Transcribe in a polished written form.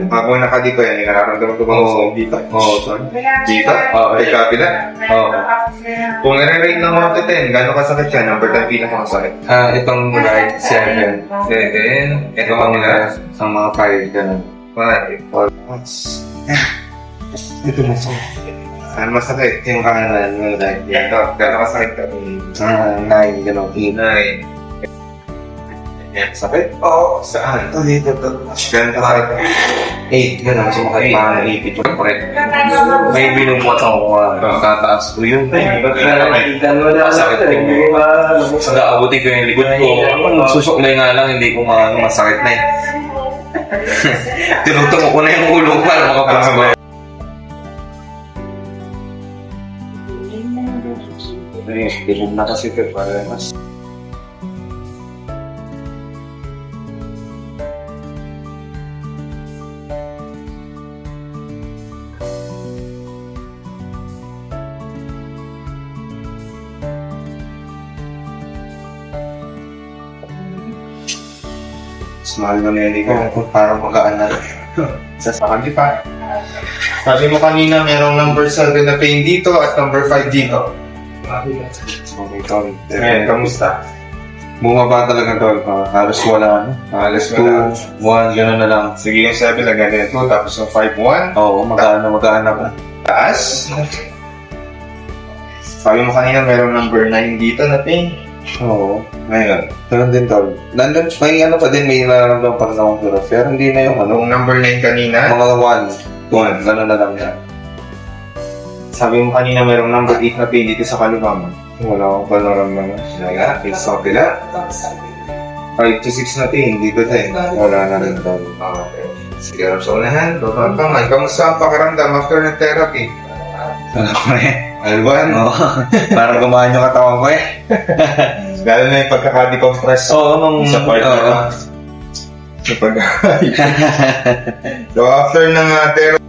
Ako nakadito yan, nararamdaman ko bang gusto dito? Oo, sorry. Dito? Oo, ay kapila? Oo. Kung nare-rate ng 1 to 10, gano'ng kasakit yan? Number 10 pinakamasakit? Itong right 7. 7. Ito ang sa mga 5. Ganun. 5. Ito na so. Saan masakit? Yung kanan, yung right. Ito, gano'ng kasakit ka? 9, ganun. 9. Sakit? Oo. Saan? Ito dito. Gano'ng kasakit? 8, ganun. Sumakit pa 8. Ito correct. May binubot ako tataas ko yun. Masakit din. Naabutin ko yung likod ko. Susuklay nga lang, hindi ko masakit na eh. Tinutungo ko na yung ulo ko para makapasok. Bilog na kasi ito para mas mahal na neli ko. Parang magaan na. Sa sakali pa. Sabi mo kanina, merong number 7 na pain dito at number 5 dito. Okay, Tol. Kamusta? bumaba talaga Tol. Halos wala. Halos 2, 1, gano'n na lang. Sige, yung 7 lang ganito. Tapos yung 5, 1. Oo, magaan na. Taas. Sabi mo kanina, merong number 9 dito na pain. Oo. Ngayon. Ganun din Tol. Nandun, may ano pa din, may nararamdaman pa rin akong pero pero hindi na yung Yung number 9 kanina. mga 1, gano'n na lang yan. Sabi mo kanina, merong number 8 na pain dito sa kalubang. Wala akong panoramdaman. Kaya, sa kapila. 5 to 6 na pain dito tayo. Wala na rin Tol. Okay. Sige, sa unahan. Baba pa man. Kamusta ang pakiramdam after ng therapy? Sarap ko eh. Alban? Oo. Parang gumaan yung katawan ko eh. Lalo na yung pagkaka-decompress. Oo, nung... Sa part na. Sa pag- So, after ng therapy,